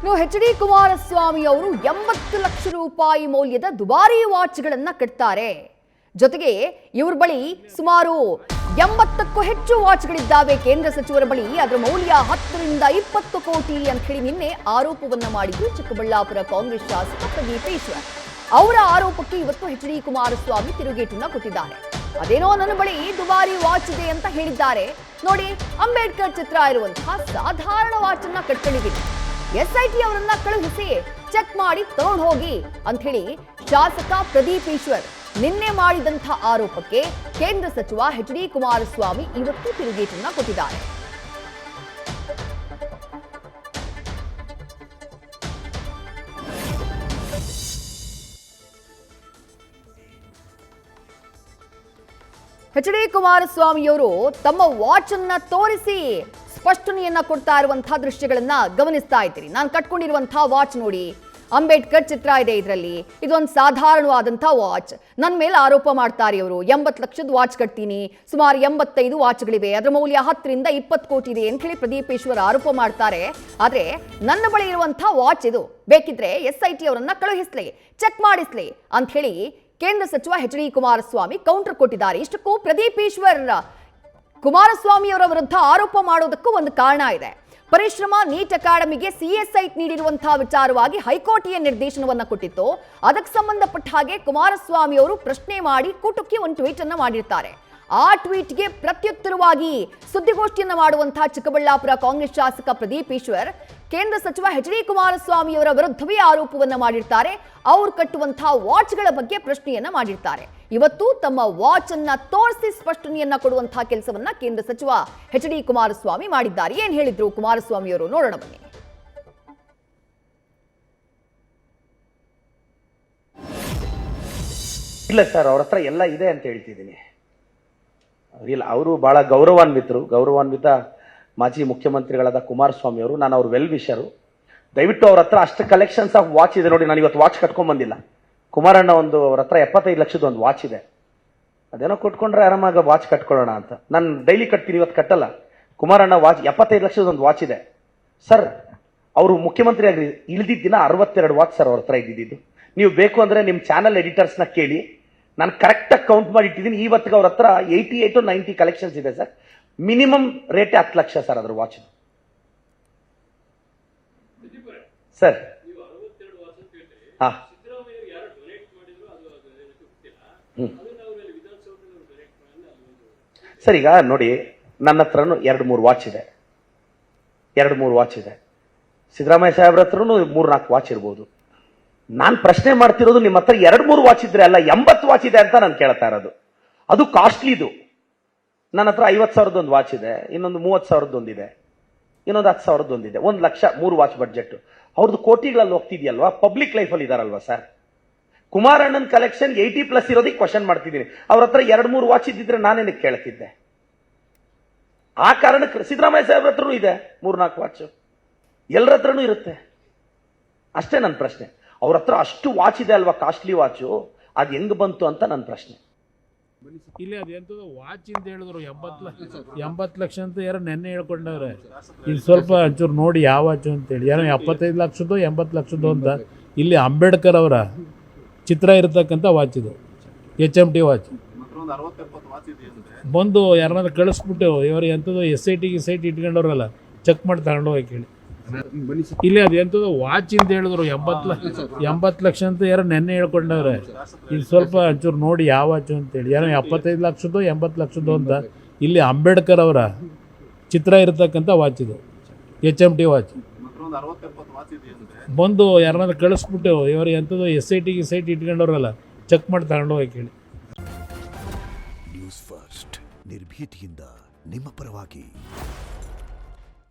H D. Kumaraswamy ಅವರು 80 ಲಕ್ಷ ರೂಪಾಯಿ ಮೌಲ್ಯದ ದುಬಾರಿ ವಾಚ್ಗಳನ್ನು ಕಟ್ತಾರೆ. ಜೊತೆಗೆ ಇವರ ಬಳಿ ಸುಮಾರು 80ಕ್ಕೂ ಹೆಚ್ಚು ವಾಚ್ಗಳಿದ್ದಾವೆ ಕೇಂದ್ರ ಸಚಿವರ ಬಳಿ. ಅದರ ಮೌಲ್ಯ 10 ರಿಂದ 20 ಕೋಟಿ ಅಂತ ಹೇಳಿ ನಿನ್ನೆ ಆರೋಪವನ್ನ ಮಾಡಿದ್ರು ಚಿಕ್ಕಬಳ್ಳಾಪುರ ಕಾಂಗ್ರೆಸ್ ಶಾಸಕ ಪ್ರದೀಪ್ ಈಶ್ವರ್. ಅವರ ಆರೋಪಕ್ಕೆ ಇವತ್ತು ಎಚ್.ಡಿ. ಕುಮಾರಸ್ವಾಮಿ ತಿರುಗೇಟನ್ನ ಕೊಟ್ಟಿದ್ದಾರೆ. ಅದೇನೋ ನನ್ನ ಬಳಿ ದುಬಾರಿ ವಾಚ್ ಇದೆ ಅಂತ ಹೇಳಿದ್ದಾರೆ. ನೋಡಿ, ಅಂಬೇಡ್ಕರ್ ಚಿತ್ರ ಇರುವಂತಹ ಸಾಧಾರಣ ವಾಚ್ ಅನ್ನ ಕಟ್ಕೊಂಡಿದ್ದೀನಿ. ಎಸ್ಐಟಿ ಅವರನ್ನ ಕಳುಹಿಸಿ ಚೆಕ್ ಮಾಡಿ ತಗೊಂಡು ಹೋಗಿ ಅಂತ ಹೇಳಿ ಶಾಸಕ ಪ್ರದೀಪ್ ಈಶ್ವರ್ ನಿನ್ನೆ ಮಾಡಿದಂಥ ಆರೋಪಕ್ಕೆ ಕೇಂದ್ರ ಸಚಿವ ಎಚ್.ಡಿ. ಕುಮಾರಸ್ವಾಮಿ ಇವತ್ತು ತಿರುಗೇಟನ್ನ ಕೊಟ್ಟಿದ್ದಾರೆ. ಎಚ್.ಡಿ. ಕುಮಾರಸ್ವಾಮಿಯವರು ತಮ್ಮ ವಾಚ್ ಅನ್ನ ತೋರಿಸಿ ಸ್ಪಷ್ಟನೆಯನ್ನ ಕೊಡ್ತಾ ಇರುವಂತಹ ದೃಶ್ಯಗಳನ್ನ ಗಮನಿಸ್ತಾ ಇದ್ದೀರಿ. ನಾನು ಕಟ್ಕೊಂಡಿರುವಂತಹ ವಾಚ್ ನೋಡಿ, ಅಂಬೇಡ್ಕರ್ ಚಿತ್ರ ಇದೆ ಇದರಲ್ಲಿ. ಇದೊಂದು ಸಾಧಾರಣವಾದಂತಹ ವಾಚ್. ನನ್ನ ಮೇಲೆ ಆರೋಪ ಮಾಡ್ತಾರೆ ಇವರು 80 ಲಕ್ಷದ ವಾಚ್ ಕಟ್ತೀನಿ, ಸುಮಾರು 85 ವಾಚ್ಗಳಿವೆ, ಅದರ ಮೌಲ್ಯ 10 ರಿಂದ 20 ಕೋಟಿ ಇದೆ ಅಂತ ಹೇಳಿ ಪ್ರದೀಪ್ ಈಶ್ವರ್ ಆರೋಪ ಮಾಡ್ತಾರೆ. ಆದ್ರೆ ನನ್ನ ಬಳಿ ಇರುವಂತಹ ವಾಚ್ ಇದು, ಬೇಕಿದ್ರೆ SIT ಅವರನ್ನ ಕಳುಹಿಸ್ಲಿ, ಚೆಕ್ ಮಾಡಿಸ್ಲಿ ಅಂತ ಹೇಳಿ ಕೇಂದ್ರ ಸಚಿವ ಎಚ್.ಡಿ. ಕುಮಾರಸ್ವಾಮಿ ಕೌಂಟರ್ ಕೊಟ್ಟಿದ್ದಾರೆ. ಇಷ್ಟಕ್ಕೂ ಪ್ರದೀಪ್ ಈಶ್ವರ್ ಕುಮಾರಸ್ವಾಮಿ ಅವರ ವಿರುದ್ಧ ಆರೋಪ ಮಾಡೋದಕ್ಕೂ ಒಂದು ಕಾರಣ ಇದೆ. ಪರಿಶ್ರಮ ನೀಟ್ ಅಕಾಡೆಮಿಗೆ CSI ನೀಡಿರುವಂತಹ ವಿಚಾರವಾಗಿ ಹೈಕೋರ್ಟ್ ನಿರ್ದೇಶನವನ್ನ ಕೊಟ್ಟಿತ್ತು. ಅದಕ್ಕೆ ಸಂಬಂಧಪಟ್ಟ ಹಾಗೆ ಕುಮಾರಸ್ವಾಮಿ ಅವರು ಪ್ರಶ್ನೆ ಮಾಡಿ ಕುಟುಕಿ ಒಂದು ಟ್ವೀಟ್ ಅನ್ನ ಮಾಡಿರ್ತಾರೆ. ಆ ಟ್ವೀಟ್ಗೆ ಪ್ರತ್ಯುತ್ತರವಾಗಿ ಸುದ್ದಿಗೋಷ್ಠಿಯನ್ನ ಮಾಡುವಂತಹ ಚಿಕ್ಕಬಳ್ಳಾಪುರ ಕಾಂಗ್ರೆಸ್ ಶಾಸಕ ಪ್ರದೀಪ್ ಈಶ್ವರ್ ಕೇಂದ್ರ ಸಚಿವ ಎಚ್.ಡಿ. ಕುಮಾರಸ್ವಾಮಿ ಅವರ ವಿರುದ್ಧವೇ ಆರೋಪವನ್ನ ಮಾಡಿರ್ತಾರೆ. ಅವರು ಕಟ್ಟುವಂತಹ ವಾಚ್ಗಳ ಬಗ್ಗೆ ಪ್ರಶ್ನೆಯನ್ನ ಮಾಡಿರ್ತಾರೆ. ಇವತ್ತು ತಮ್ಮ ವಾಚ್ ಅನ್ನ ತೋರಿಸಿ ಸ್ಪಷ್ಟನೆಯನ್ನ ಕೊಡುವಂತಹ ಕೆಲಸವನ್ನ ಕೇಂದ್ರ ಸಚಿವ ಎಚ್.ಡಿ. ಕುಮಾರಸ್ವಾಮಿ ಮಾಡಿದ್ದಾರೆ. ಏನ್ ಹೇಳಿದ್ರು ಕುಮಾರಸ್ವಾಮಿ ಅವರು ನೋಡೋಣ ಬನ್ನಿ. ಇಲ್ಲ ಸರ್, ಅವ್ರ ಹತ್ರ ಎಲ್ಲ ಇದೆ ಅಂತ ಹೇಳ್ತಿದ್ದೀನಿ. ಇಲ್ಲ, ಅವರು ಬಹಳ ಗೌರವಾನ್ವಿತ ಮಾಜಿ ಮುಖ್ಯಮಂತ್ರಿಗಳಾದ ಕುಮಾರಸ್ವಾಮಿ ಅವರು. ನಾನು ಅವ್ರ ವೆಲ್ ವಿಷರು. ದಯವಿಟ್ಟು ಅವ್ರ ಹತ್ರ ಅಷ್ಟು ಕಲೆಕ್ಷನ್ಸ್ ಆಫ್ ವಾಚ್ ಇದೆ ನೋಡಿ. ನಾನು ಇವತ್ತು ವಾಚ್ ಕಟ್ಕೊಂಡ್ ಬಂದಿಲ್ಲ. ಕುಮಾರಣ್ಣ ಅವ್ರ ಹತ್ರ 75 ಲಕ್ಷದ ಒಂದು ವಾಚ್ ಇದೆ. ಅದೇನೋ ಕೊಟ್ಕೊಂಡ್ರೆ ಆರಾಮಾಗ ವಾಚ್ ಕಟ್ಕೊಳ್ಳೋಣ ಅಂತ. ನಾನು ಡೈಲಿ ಕಟ್ತೀನಿ, ಇವತ್ತು ಕಟ್ಟಲ್ಲ. ಕುಮಾರಣ್ಣ ವಾಚ್ 75 ಲಕ್ಷದ ಒಂದು ವಾಚ್ ಇದೆ ಸರ್. ಅವರು ಮುಖ್ಯಮಂತ್ರಿ ಆಗಿ ಇಳಿದಿದ್ದ ದಿನ 62 ವಾಚ್ ಸರ್ ಅವ್ರ ಹತ್ರ ಇದ್ದಿದ್ದು. ನೀವು ಬೇಕು ಅಂದ್ರೆ ನಿಮ್ಮ ಚಾನಲ್ ಎಡಿಟರ್ಸ್ನ ಕೇಳಿ, ನಾನು ಕರೆಕ್ಟಾಗಿ ಕೌಂಟ್ ಮಾಡಿ ಇಟ್ಟಿದ್ದೀನಿ. ಇವತ್ತಿಗೆ ಅವ್ರ ಹತ್ರ 88 to 90 ಕಲೆಕ್ಷನ್ಸ್ ಇದೆ sir. Minimum rate 10 lakh sir ಅದ್ರ ವಾಚ್ ಸರ್. ಹಾ, ಸರ್ ಈಗ ನೋಡಿ, ನನ್ನ ಹತ್ರನು 2-3 ವಾಚ್ ಇದೆ. ಸಿದ್ದರಾಮಯ್ಯ ಸಾಹೇಬ್ರ ಹತ್ರನು 3-4 ವಾಚ್ ಇರ್ಬೋದು. ನಾನು ಪ್ರಶ್ನೆ ಮಾಡ್ತಿರೋದು ನಿಮ್ಮ ಹತ್ರ 2-3 ವಾಚ್ ಇದ್ರೆ ಅಲ್ಲ, 80 ವಾಚ್ ಇದೆ ಅಂತ ನಾನು ಕೇಳ್ತಾ ಇರೋದು. ಅದು ಕಾಸ್ಟ್ಲಿದು. ನನ್ನ ಹತ್ರ 50,000 ಒಂದು ವಾಚ್ ಇದೆ, ಇನ್ನೊಂದು 30,000 ಒಂದಿದೆ, ಇನ್ನೊಂದು 10,000 ಒಂದಿದೆ. 1 ಲಕ್ಷ 3 ವಾಚ್ ಬಡ್ಜೆಟ್. ಅವ್ರದ್ದು ಕೋಟಿಗಳಲ್ಲಿ ಹೋಗ್ತಿದ್ಯಲ್ವಾ, ಪಬ್ಲಿಕ್ ಲೈಫಲ್ಲಿ ಇದಾರಲ್ವಾ ಸರ್. ಕುಮಾರಣ್ಣನ್ ಕಲೆಕ್ಷನ್ 80+ ಇರೋದಕ್ಕೆ ಕ್ವಶನ್ ಮಾಡ್ತಿದ್ದೀನಿ. ಅವ್ರ ಹತ್ರ 2-3 ವಾಚ್ ಇದ್ದಿದ್ರೆ ನಾನೇನಕ್ಕೆ ಕೇಳ್ತಿದ್ದೆ? ಆ ಕಾರಣಕ್ಕೆ ಸಿದ್ದರಾಮಯ್ಯ ಸಾಹೇಬ್ರ ಹತ್ರನೂ ಇದೆ 3-4 ವಾಚ್, ಎಲ್ಲರ ಹತ್ರನೂ ಇರುತ್ತೆ. ಅಷ್ಟೇ ನನ್ನ ಪ್ರಶ್ನೆ. ಅವ್ರ ಹತ್ರ ಅಷ್ಟು ವಾಚ್ ಇದೆ ಅಲ್ವಾ, ಕಾಸ್ಟ್ಲಿ ವಾಚು, ಅದು ಹೆಂಗ್ ಬಂತು ಅಂತ ನನ್ನ ಪ್ರಶ್ನೆ. ಇಲ್ಲಿ ಅದೆಂತದ ವಾಚ್ ಅಂತ ಹೇಳಿದ್ರು 80 ಲಕ್ಷ ಅಂತ ಯಾರೋ ನೆನ್ನೆ ಹೇಳ್ಕೊಂಡವ್ರೆ. ಇಲ್ಲಿ ಸ್ವಲ್ಪ ಒಂಚೂರು ನೋಡಿ ಯಾವ ವಾಚು ಅಂತೇಳಿ. ಏನೋ 75 ಲಕ್ಷದ್ದು 80 ಲಕ್ಷದ್ದು ಅಂತ. ಇಲ್ಲಿ ಅಂಬೇಡ್ಕರ್ ಅವರ ಚಿತ್ರ ಇರತಕ್ಕಂಥ ವಾಚ್ ಇದು, HMT ವಾಚ್. ಬಂದು ಯಾರನ್ನಾದ್ರು ಕಳಿಸ್ಬಿಟ್ಟು ಇವರು ಎಂಥದ್ದು SIT ಇಟ್ಕೊಂಡವ್ರಲ್ಲ, ಚೆಕ್ ಮಾಡಿ ತಗೊಂಡು ಹೋಗಿ ಕೇಳಿ. ಇಲ್ಲಿ ಅದೆಂತದ ವಾಚ್ ಅಂತ ಹೇಳಿದ್ರು 80 ಲಕ್ಷ ಅಂತ ಯಾರೋ ನೆನ್ನೆ ಹೇಳ್ಕೊಂಡವ್ರೆ. ಇಲ್ಲಿ ಸ್ವಲ್ಪ ಒಂಚೂರು ನೋಡಿ ಯಾವ ವಾಚು ಅಂತೇಳಿ. ಏನೋ 75 ಲಕ್ಷದ್ದು 80 ಲಕ್ಷದ್ದು ಅಂತ. ಇಲ್ಲಿ ಅಂಬೇಡ್ಕರ್ ಅವರ ಚಿತ್ರ ಇರತಕ್ಕಂಥ ವಾಚ್ ಇದು, HMT ವಾಚ್. ಬಂದು ಯಾರನ್ನಾದ್ರು ಕಳಿಸ್ಬಿಟ್ಟು ಇವರು ಎಂಥದ್ದು SIT ಇಟ್ಕೊಂಡವ್ರಲ್ಲ, ಚೆಕ್ ಮಾಡಿ ತಗೊಂಡು ಹೋಗಿ ಕೇಳಿ. ನ್ಯೂಸ್ ಫಸ್ಟ್, ನಿರ್ಭೀತಿಯಿಂದ ನಿಮ್ಮ ಪರವಾಗಿ.